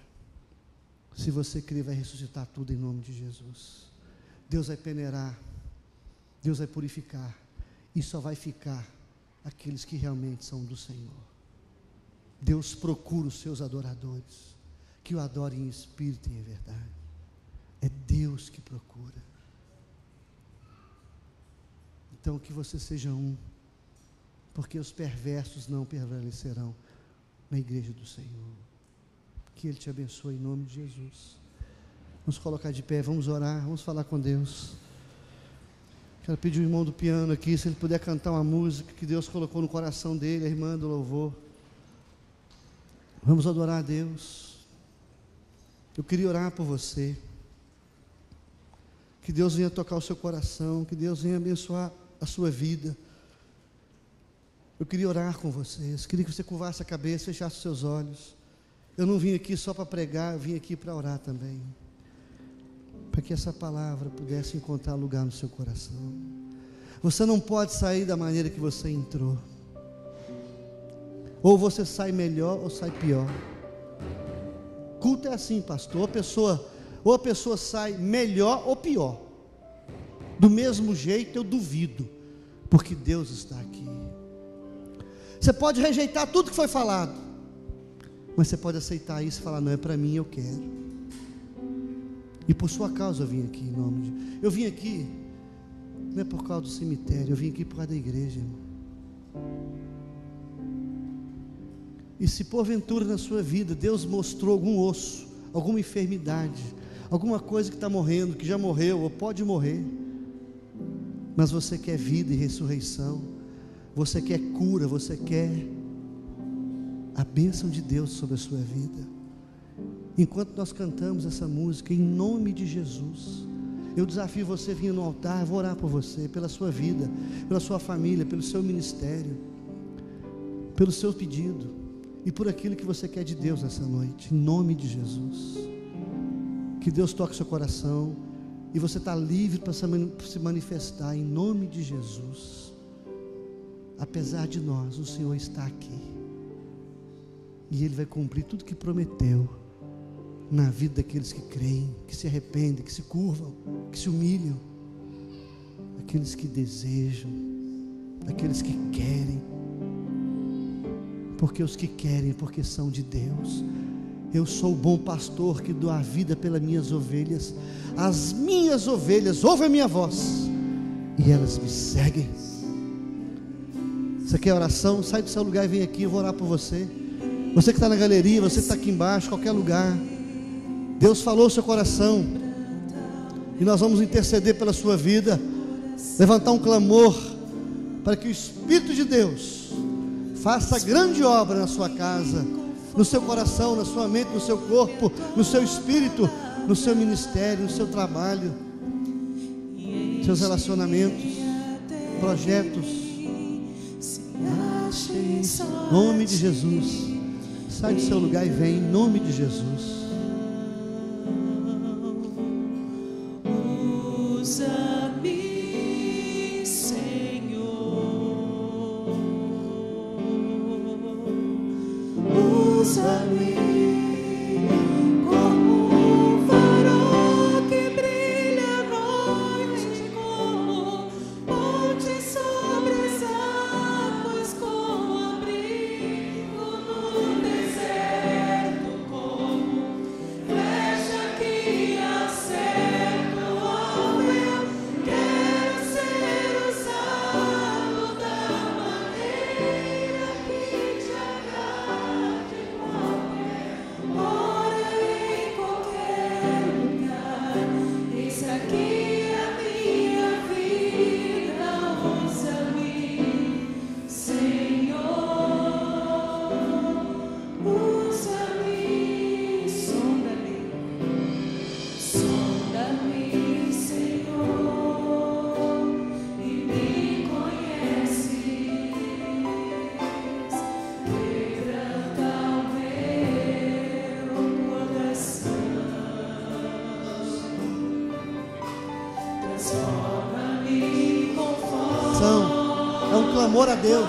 se você crer, vai ressuscitar tudo em nome de Jesus. Deus vai peneirar, Deus vai purificar, e só vai ficar aqueles que realmente são do Senhor. Deus procura os seus adoradores, que o adorem em espírito e em verdade. É Deus que procura. Então que você seja um, porque os perversos não prevalecerão na igreja do Senhor. Que Ele te abençoe em nome de Jesus. Vamos colocar de pé, vamos orar, vamos falar com Deus. Quero pedir o irmão do piano aqui, se ele puder cantar uma música que Deus colocou no coração dele, a irmã do louvor. Vamos adorar a Deus. Eu queria orar por você. Que Deus venha tocar o seu coração, que Deus venha abençoar a sua vida. Eu queria orar com vocês, queria que você curvasse a cabeça, fechasse os seus olhos. Eu não vim aqui só para pregar, eu vim aqui para orar também, para que essa palavra pudesse encontrar lugar no seu coração. Você não pode sair da maneira que você entrou. Ou você sai melhor ou sai pior. Culto é assim, pastor, ou a pessoa sai melhor ou pior. Do mesmo jeito eu duvido, porque Deus está aqui. Você pode rejeitar tudo que foi falado, mas você pode aceitar isso e falar: não é para mim, eu quero. E por sua causa eu vim aqui, em nome de... Eu vim aqui, não é por causa do cemitério, eu vim aqui por causa da igreja, irmão. E se porventura na sua vida Deus mostrou algum osso, alguma enfermidade, alguma coisa que está morrendo, que já morreu ou pode morrer, mas você quer vida e ressurreição, você quer cura, você quer a bênção de Deus sobre a sua vida. Enquanto nós cantamos essa música, em nome de Jesus, eu desafio você a vir no altar. Vou orar por você, pela sua vida, pela sua família, pelo seu ministério, pelo seu pedido e por aquilo que você quer de Deus nessa noite, em nome de Jesus. Que Deus toque seu coração e você está livre para se manifestar em nome de Jesus. Apesar de nós, o Senhor está aqui e Ele vai cumprir tudo que prometeu na vida daqueles que creem, que se arrependem, que se curvam, que se humilham, aqueles que desejam, aqueles que querem, porque os que querem, porque são de Deus. Eu sou o bom pastor que dou a vida pelas minhas ovelhas. As minhas ovelhas ouvem a minha voz e elas me seguem. Você quer oração? Sai do seu lugar e vem aqui, eu vou orar por você. Você que está na galeria, você que está aqui embaixo, qualquer lugar, Deus falou o seu coração e nós vamos interceder pela sua vida, levantar um clamor para que o Espírito de Deus faça grande obra na sua casa, no seu coração, na sua mente, no seu corpo, no seu espírito, no seu ministério, no seu trabalho, seus relacionamentos, projetos. Em nome de Jesus, sai do seu lugar e vem, em nome de Jesus. É um clamor a Deus.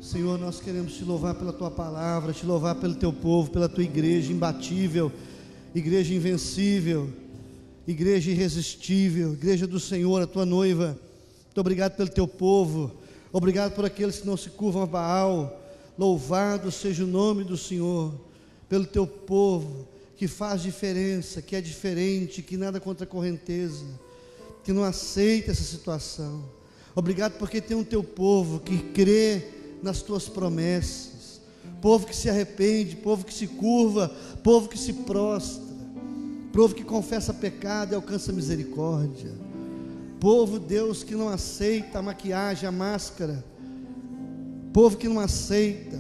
Senhor, nós queremos te louvar pela tua palavra, te louvar pelo teu povo, pela tua igreja imbatível, igreja invencível, igreja irresistível, igreja do Senhor, a tua noiva. Muito obrigado pelo teu povo, obrigado por aqueles que não se curvam a Baal. Louvado seja o nome do Senhor, pelo teu povo, que faz diferença, que é diferente, que nada contra a correnteza, que não aceita essa situação. Obrigado porque tem um teu povo que crê nas tuas promessas, povo que se arrepende, povo que se curva, povo que se prostra, povo que confessa pecado e alcança misericórdia, povo, Deus, que não aceita a maquiagem, a máscara, povo que não aceita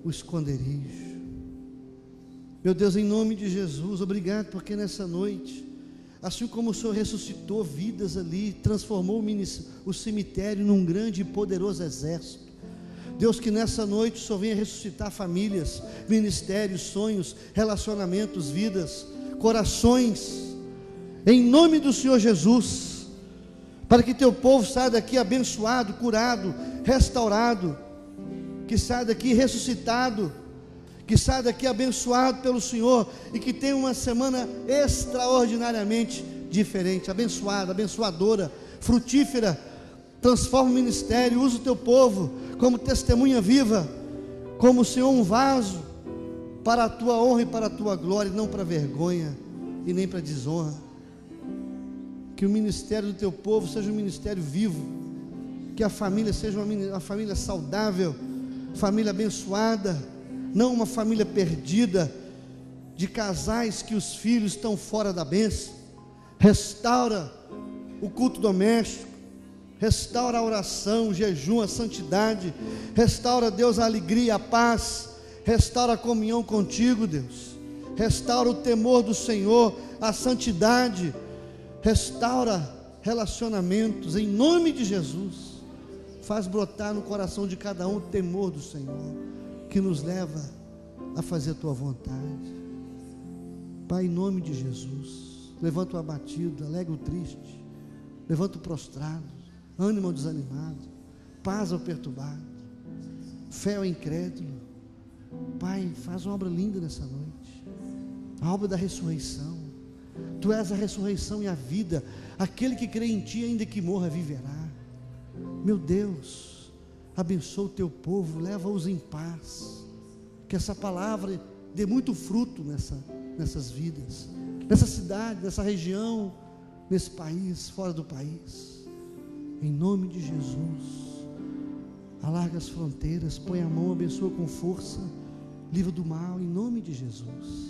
o esconderijo. Meu Deus, em nome de Jesus, obrigado porque nessa noite, assim como o Senhor ressuscitou vidas ali, transformou o cemitério num grande e poderoso exército, Deus, que nessa noite o Senhor venha ressuscitar famílias, ministérios, sonhos, relacionamentos, vidas, corações, em nome do Senhor Jesus, para que teu povo saia daqui abençoado, curado, restaurado, que saia daqui ressuscitado, que saia daqui abençoado pelo Senhor, e que tenha uma semana extraordinariamente diferente, abençoada, abençoadora, frutífera. Transforma o ministério, usa o teu povo como testemunha viva, como, Senhor, um vaso para a tua honra e para a tua glória, não para vergonha e nem para desonra. Que o ministério do teu povo seja um ministério vivo, que a família seja uma família saudável, família abençoada, não uma família perdida, de casais que os filhos estão fora da bênção. Restaura o culto doméstico, restaura a oração, o jejum, a santidade, restaura, Deus, a alegria, a paz, restaura a comunhão contigo, Deus, restaura o temor do Senhor, a santidade, restaura relacionamentos, em nome de Jesus. Faz brotar no coração de cada um o temor do Senhor, que nos leva a fazer a tua vontade. Pai, em nome de Jesus, levanta o abatido, alegra o triste, levanta o prostrado, ânimo ao desanimado, paz ao perturbado, fé ao incrédulo. Pai, faz uma obra linda nessa noite, a obra da ressurreição. Tu és a ressurreição e a vida, aquele que crê em ti, ainda que morra, viverá. Meu Deus, abençoa o teu povo, leva-os em paz, que essa palavra dê muito fruto nessas vidas, nessa cidade, nessa região, nesse país, fora do país, em nome de Jesus. Alarga as fronteiras, põe a mão, abençoa com força, livra do mal, em nome de Jesus.